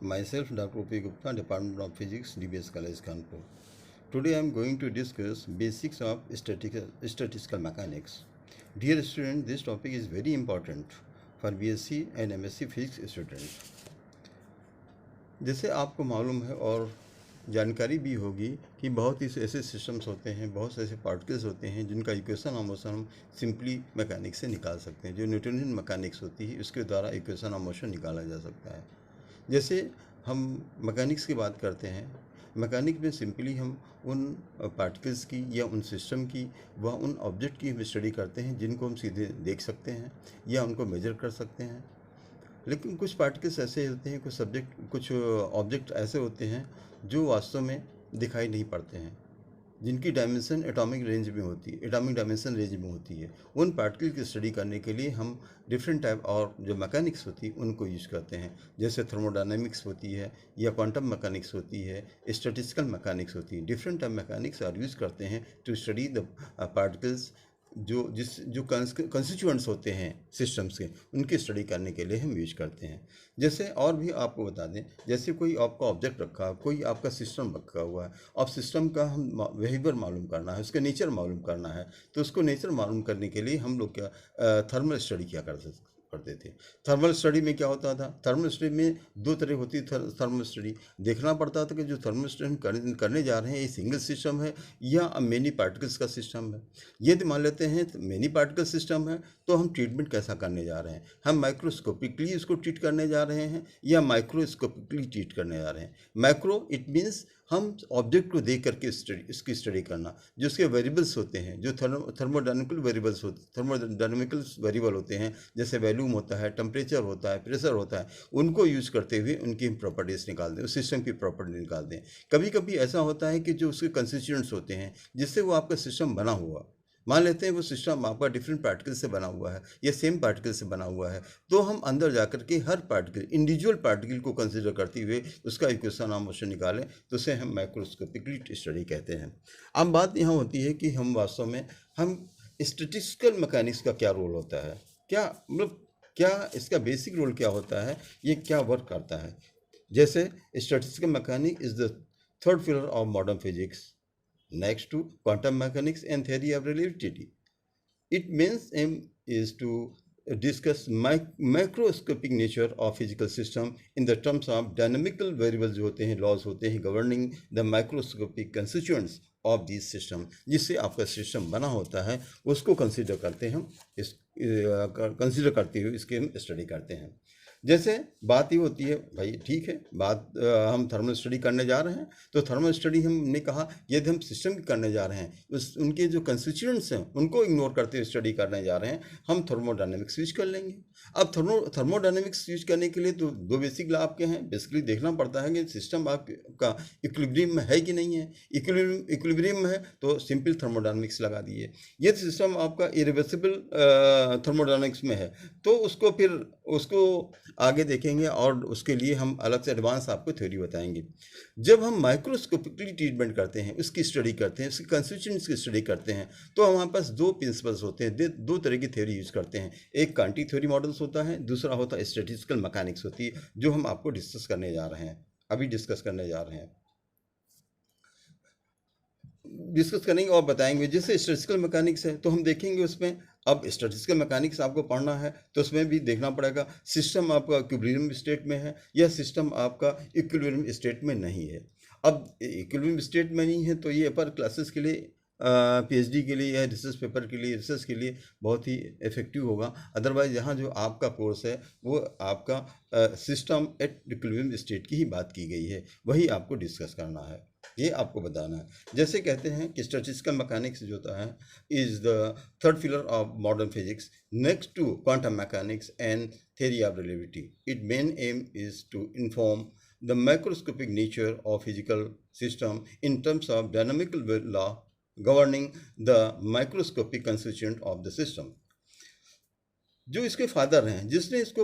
Myself, Dr. O.P. Gupta, Department of Physics, DBS College, Kanpur. Today I am going to discuss basics of statistical mechanics. Dear student, this topic is very important for BSc and MSc Physics students. जैसे आपको मालूम है और जानकारी भी होगी कि बहुत ही ऐसे सिस्टम्स होते हैं, बहुत से ऐसे पार्टिकल्स होते हैं जिनका इक्वेशन ऑफ मोशन हम सिंपली मैकेनिक्स से निकाल सकते हैं। जो न्यूटनियन मैकेनिक्स होती है उसके द्वारा इक्वेशन ऑफ मोशन निकाला जा सकता है। जैसे हम मैकेनिक्स की बात करते हैं, मैकेनिक्स में सिंपली हम उन पार्टिकल्स की या उन सिस्टम की व उन ऑब्जेक्ट की हम स्टडी करते हैं जिनको हम सीधे देख सकते हैं या उनको मेजर कर सकते हैं। लेकिन कुछ पार्टिकल्स ऐसे होते हैं, कुछ ऑब्जेक्ट ऐसे होते हैं जो वास्तव में दिखाई नहीं पड़ते हैं, जिनकी डायमेंशन एटॉमिक डायमेंशन रेंज में होती है। उन पार्टिकल की स्टडी करने के लिए हम डिफरेंट टाइप और जो मैकेनिक्स होती है उनको यूज़ करते हैं। जैसे थर्मोडायनेमिक्स होती है या क्वांटम मैकेनिक्स होती है, स्टैटिस्टिकल मैकेनिक्स होती है। Different type mechanics are use करते हैं टू स्टडी द पार्टिकल्स जो कंस्टिट्यूएंट्स होते हैं सिस्टम्स के, उनकी स्टडी करने के लिए हम यूज करते हैं। जैसे और भी आपको बता दें, जैसे कोई आपका ऑब्जेक्ट रखा, कोई आपका सिस्टम रखा हुआ है, अब सिस्टम का हम बिहेवियर मालूम करना है, उसका नेचर मालूम करना है, तो उसको नेचर मालूम करने के लिए हम लोग क्या थर्मल स्टडी क्या करते थे। थर्मल स्टडी में क्या होता था, थर्मल स्टडी में दो तरह होती थी। थर्मल स्टडी देखना पड़ता था कि जो थर्मल स्टडी हम करने जा रहे हैं ये सिंगल सिस्टम है या मेनी पार्टिकल्स का सिस्टम है। यदि मान लेते हैं तो मेनी पार्टिकल सिस्टम है तो हम ट्रीटमेंट कैसा करने जा रहे हैं, हम माइक्रोस्कोपिकली इसको ट्रीट करने जा रहे हैं या माइक्रोस्कोपिकली ट्रीट करने जा रहे हैं। माइक्रो इट मीन्स हम ऑब्जेक्ट को देख करके इसकी स्टडी करना, जो उसके वेरिएबल्स होते हैं, जो थर्मोडायनेमिकल वेरिएबल होते हैं, जैसे वॉल्यूम होता है, टेम्परेचर होता है, प्रेशर होता है, उनको यूज़ करते हुए उनकी हम प्रॉपर्टीज़ निकाल दें, उस सिस्टम की प्रॉपर्टी निकाल दें। कभी कभी ऐसा होता है कि जो उसके कंस्टिट्यूएंट्स होते हैं जिससे वो आपका सिस्टम बना हुआ, मान लेते हैं वो सिस्टम आपका डिफरेंट पार्टिकल से बना हुआ है या सेम पार्टिकल से बना हुआ है, तो हम अंदर जाकर के हर पार्टिकल, इंडिविजुअल पार्टिकल को कंसिडर करते हुए उसका इक्वेशन ऑफ मोशन निकालें, तो उसे हम माइक्रोस्कोपिकली स्टडी कहते हैं। अब बात यहाँ होती है कि हम वास्तव में हम स्टैटिस्टिकल मैकेनिक्स का क्या रोल होता है, क्या मतलब क्या इसका बेसिक रोल क्या होता है, ये क्या वर्क करता है। जैसे statistical mechanics is the third pillar of modern physics next to quantum mechanics and theory of relativity. Its main aim is to discuss macroscopic nature of physical system in the terms of dynamical variables जो होते हैं, laws होते हैं governing the microscopic constituents of these system, जिससे आपका system बना होता है उसको कंसिडर करते हैं, कंसिडर करते हुए इसके हम स्टडी करते हैं। जैसे बात ये होती है, भाई ठीक है, हम थर्मल स्टडी करने जा रहे हैं, तो थर्मल स्टडी हमने कहा यदि हम सिस्टम की करने जा रहे हैं, उनके जो कंस्टिट्यूएंट्स हैं उनको इग्नोर करते हुए स्टडी करने जा रहे हैं, हम थर्मोडायनेमिक्स यूज कर लेंगे। अब थर्मोडायनेमिक्स यूज करने के लिए तो दो बेसिक लॉ आपके हैं, बेसिकली देखना पड़ता है कि सिस्टम आपका इक्विलिब्रियम में है कि नहीं है। इक्विलिब्रियम में है तो सिंपल थर्मोडायनेमिक्स लगा दिए। यदि सिस्टम आपका इरिवर्सिबल थर्मोडायनेमिक्स में है तो उसको आगे देखेंगे और उसके लिए हम अलग से एडवांस आपको थ्योरी बताएंगे। जब हम माइक्रोस्कोपिकली ट्रीटमेंट करते हैं, उसकी स्टडी करते हैं, उसके कंस्टिट्यूएंट्स की स्टडी करते हैं, तो हमारे पास दो प्रिंसिपल्स होते हैं, दो तरह की थ्योरी यूज करते हैं। एक क्वांटिटी थ्योरी मॉडल्स होता है, दूसरा होता है स्टैटिस्टिकल मैकेनिक्स होती है, जो हम आपको डिस्कस करने जा रहे हैं, अभी डिस्कस करने जा रहे हैं, डिस्कस करेंगे और बताएंगे। जैसे स्टैटिस्टिकल मैकेनिक्स है तो हम देखेंगे उसमें, अब स्टैटिस्टिकल मैकेनिक्स आपको पढ़ना है तो उसमें भी देखना पड़ेगा सिस्टम आपका इक्विलिब्रियम स्टेट में है या सिस्टम आपका इक्विलिब्रियम स्टेट में नहीं है। अब इक्विलिब्रियम स्टेट में नहीं है तो ये अपर क्लासेस के लिए, पीएचडी के लिए या रिसर्च पेपर के लिए, रिसर्च के लिए बहुत ही इफेक्टिव होगा। अदरवाइज यहाँ जो आपका कोर्स है वो आपका सिस्टम एट इक्विलिब्रियम स्टेट की ही बात की गई है, वही आपको डिस्कस करना है, ये आपको बताना है। जैसे कहते हैं कि स्टैटिस्टिकल मैकेनिक्स जो होता है is the third pillar of modern physics next to quantum mechanics and theory of relativity. It main aim is to inform the microscopic nature of physical system in terms of dynamical law governing the microscopic constituent of the system। जो इसके father हैं, जिसने इसको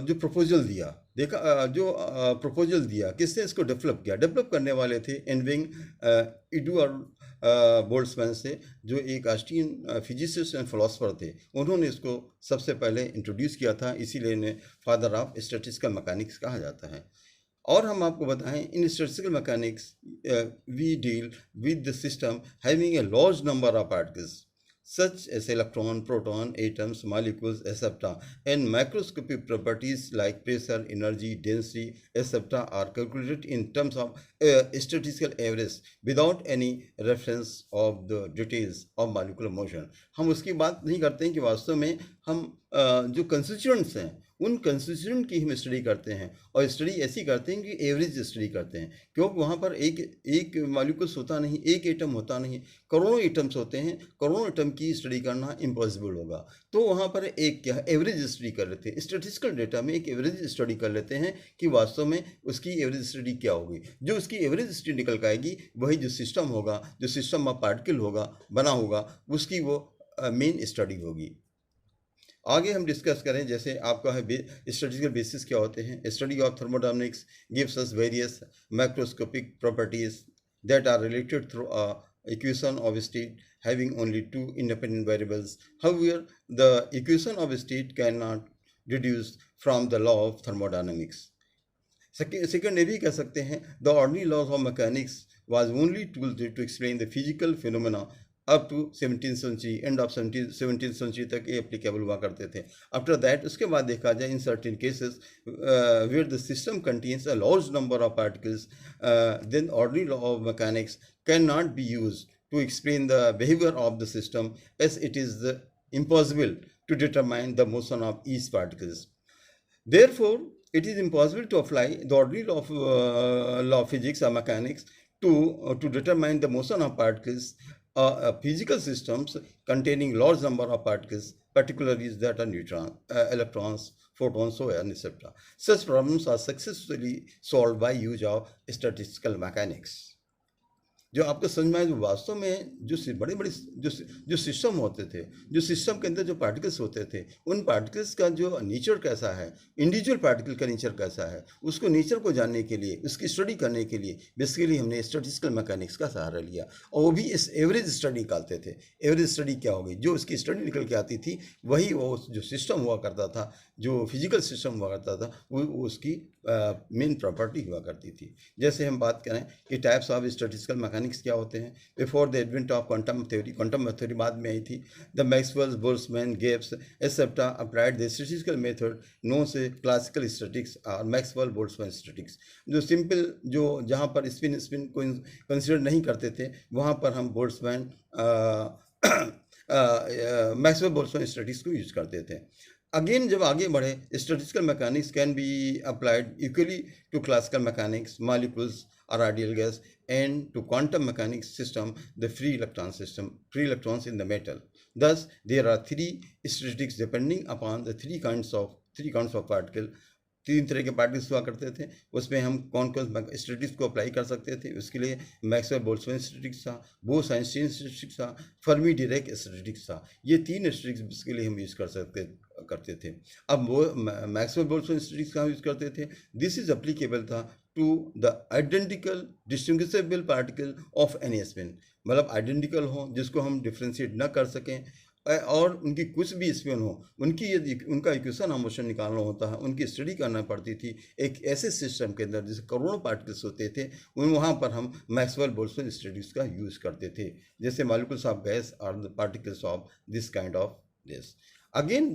जो proposal दिया, जो proposal दिया, किसने इसको डेवलप करने वाले थे एनविंग, एडवर्ड बोल्ट्जमैन से, जो एक ऑस्ट्रियन फिजिसिस्ट एंड फिलोसोफर थे। उन्होंने इसको सबसे पहले इंट्रोड्यूस किया था, इसीलिए इन्हें फादर ऑफ स्टैटिस्टिकल मैकेनिक्स कहा जाता है। और हम आपको बताएं, in statistical mechanics we deal with the system having a large number of particles such as electron, proton, atoms, molecules, etc. And macroscopic properties like pressure, energy, density, etc. are calculated in terms of statistical average without any reference of the details of molecular motion. हम उसकी बात नहीं करते हैं कि वास्तव में हम जो कंस्टिट्यूएंट्स हैं उन कंस्टिट्यूएंट की हम स्टडी करते हैं, और स्टडी ऐसी करते हैं कि एवरेज स्टडी करते हैं, क्योंकि वहाँ पर एक मॉलिक्यूल्स होता नहीं, एक एटम होता नहीं, करोड़ों एटम्स होते हैं। करोड़ों एटम की स्टडी करना इम्पॉसिबल होगा। तो वहाँ पर एक क्या एवरेज स्टडी कर लेते हैं, स्टैटिस्टिकल डेटा में एक एवरेज स्टडी कर लेते हैं कि वास्तव में उसकी एवरेज स्टडी क्या होगी। जो उसकी एवरेज स्टडी निकल के आएगी वही जो सिस्टम होगा, जो सिस्टम ऑफ पार्टिकल होगा बना होगा, उसकी वो मेन स्टडी होगी। आगे हम डिस्कस करें, जैसे आपका है स्टैटिस्टिकल बेसिस क्या होते हैं। Study of thermodynamics gives us various macroscopic properties that are related through equation of state having only two independent variables. However, the equation of state cannot deduce from the law of thermodynamics. Second, ये भी कह सकते हैं, the ordinary laws of mechanics was only tool to explain the physical phenomena up to 17th century, end of 17th century तक ये applicable हुआ करते थे. After that, उसके बाद देखा जाए, in certain cases where the system contains a large number of particles, then ordinary law of mechanics cannot be used to explain the behavior of the system, as it is impossible to determine the motion of each particles. Therefore, it is impossible to apply the ordinary law of physics or mechanics to determine the motion of particles. Physical systems containing large number of particles, particularly that are neutron, electrons, photons, so on, etc. Such problems are successfully solved by use of statistical mechanics. जो आपको समझ में आए, जो वास्तव में जो बड़े बड़े जो सिस्टम होते थे, जो सिस्टम के अंदर जो पार्टिकल्स होते थे, उन पार्टिकल्स का जो नेचर कैसा है, इंडिविजुअल पार्टिकल का नेचर कैसा है, उसको नेचर को जानने के लिए, उसकी स्टडी करने के लिए बेसिकली हमने स्टैटिस्टिकल मैकेनिक्स का सहारा लिया, और वो भी इस एवरेज स्टडी निकालते थे। एवरेज स्टडी क्या होगी, जो उसकी स्टडी निकल के आती थी वही वो जो सिस्टम हुआ करता था, जो फिजिकल सिस्टम हुआ करता था, वो उसकी मेन प्रॉपर्टी हुआ करती थी। जैसे हम बात करें कि टाइप्स ऑफ स्टैटिस्टिकल मैकेनिक्स क्या होते हैं। Before the advent of quantum theory बाद में आई थी। The Maxwell, Boltzmann, Gibbs except applied the statistical method known से क्लासिकल स्टैटिक्स और मैक्सवेल बोल्ट्जमैन स्टैटिक्स। जो सिंपल, जो जहाँ पर स्पिन को कंसिडर नहीं करते थे, वहाँ पर हम बोल्ट्जमैन मैक्सवेल बोल्ट्जमैन स्टैटिक्स को यूज करते थे। अगेन जब आगे बढ़े, statistical mechanics can be applied equally to classical mechanics, molecules or ideal gas, and to quantum mechanics system, the free electrons in the metal. Thus, there are three statistics depending upon the three kinds of particle. तीन तरह के particles हुआ करते थे, उसमें हम कौन statistics को अप्लाई कर सकते थे। उसके लिए मैक्सवेल बोल्ट्जमैन स्टैटिस्टिक्स था, बोस-आइंस्टीन स्टैटिस्टिक्स था, फर्मी डिराक स्टैटिस्टिक्स था। ये तीन स्टैटिस्टिक्स के लिए हम यूज़ करते थे। अब वो मैक्सवेल बोल्ट्जमैन स्टैटिस्टिक्स का यूज़ करते थे। दिस इज अप्लीकेबल था to the identical distinguishable particle of any spin, मतलब आइडेंटिकल हो जिसको हम डिफ्रेंशिएट न कर सकें, और उनकी कुछ भी स्पिन हो, उनका इक्वेशन ऑफ मोशन निकालना होता है, उनकी स्टडी करना पड़ती थी एक ऐसे सिस्टम के अंदर जिसे करोड़ों पार्टिकल्स होते थे। वहाँ पर हम मैक्सवेल बोल्ट्जमैन स्टैटिस्टिक्स का यूज़ करते थे, जैसे मॉलिक्यूल्स ऑफ गैस और the particles of this kind of this. Again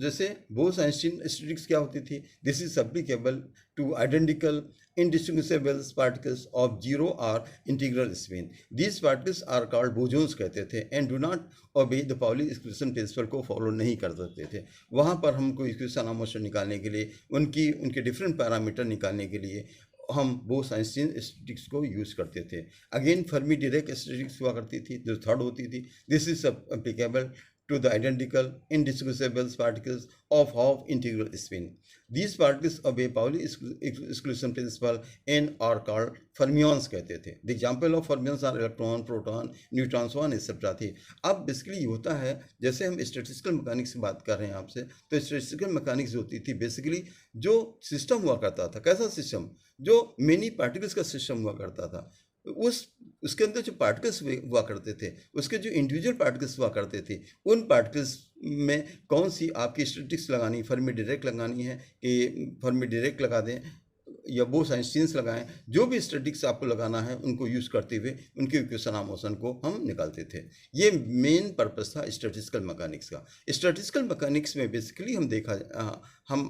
जैसे बोस-आइंस्टीन स्टैटिस्टिक्स क्या होती थी, this is applicable two identical indistinguishable particles of zero or integral spin. These particles are called bosons कहते थे, and do not obey the Pauli exclusion principle को follow नहीं कर सकते थे। वहाँ पर हमको इक्वेशन ऑफ मोशन निकालने के लिए, उनके डिफरेंट पैरामीटर निकालने के लिए हम बोस-आइंस्टीन स्टैटिस्टिक्स को यूज़ करते थे। अगेन फर्मी डिराक स्टैटिस्टिक्स हुआ करती थी, जो थर्ड होती थी। This is applicable to the identical indistinguishable particles of half integral spin. These particles obey Pauli exclusion principle and are called fermions कहते थे। The example of fermions are electron, proton, neutron, so on etc. थी। अब basically होता है, जैसे हम statistical mechanics की बात कर रहे हैं आपसे, तो स्टैटिस्टिकल मैकेनिक्स होती थी बेसिकली जो सिस्टम हुआ करता था। कैसा सिस्टम? जो मेनी पार्टिकल्स का सिस्टम हुआ करता था। उसके अंदर जो पार्टिकल्स हुआ करते थे, उसके जो इंडिविजुअल पार्टिकल्स हुआ करते थे, उन पार्टिकल्स में कौन सी आपकी स्टैटिस्टिक्स लगानी, फर्मी डिराक लगानी है कि फर्मी डिराक लगा दें, या बोस आइंस्टीन्स लगाएं, जो भी स्टैटिक्स आपको लगाना है उनको यूज़ करते हुए उनके इक्वेशन ऑफ मोशन को हम निकालते थे। ये मेन पर्पस था स्टैटिस्टिकल मैकेनिक्स का। स्टैटिस्टिकल मैकेनिक्स में बेसिकली हम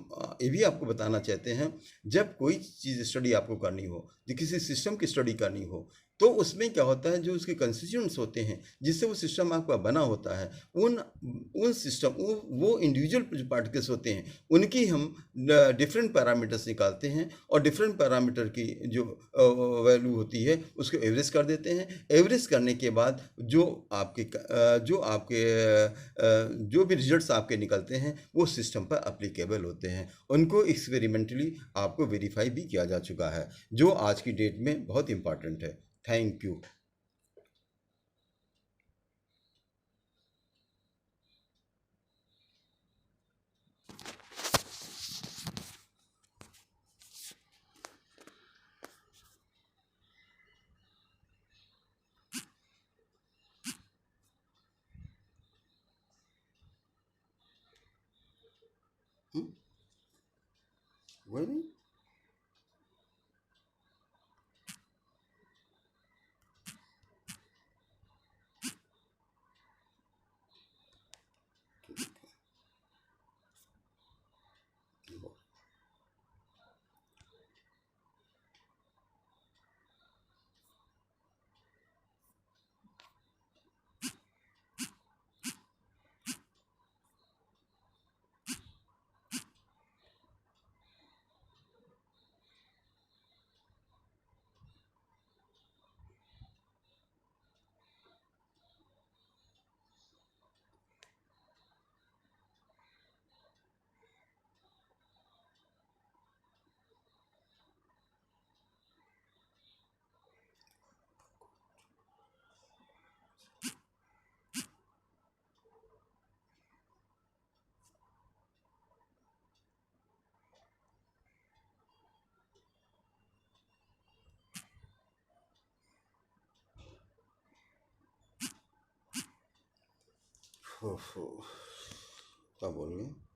ये भी आपको बताना चाहते हैं, जब कोई चीज़ स्टडी आपको करनी हो, जो किसी सिस्टम की स्टडी करनी हो, तो उसमें क्या होता है, जो उसके कंस्टिट्यूएंट्स होते हैं जिससे वो सिस्टम आपका बना होता है, उन उन सिस्टम वो इंडिविजुअल जो पार्टिकल्स होते हैं उनकी हम डिफरेंट पैरामीटर्स निकालते हैं और डिफरेंट पैरामीटर की जो वैल्यू होती है उसको एवरेज कर देते हैं। एवरेज करने के बाद जो भी रिजल्ट्स आपके निकलते हैं वो सिस्टम पर अप्लीकेबल होते हैं। उनको एक्सपेरिमेंटली आपको वेरीफाई भी किया जा चुका है, जो आज की डेट में बहुत इंपॉर्टेंट है। Thank you. वही क्या बोल रहे हैं?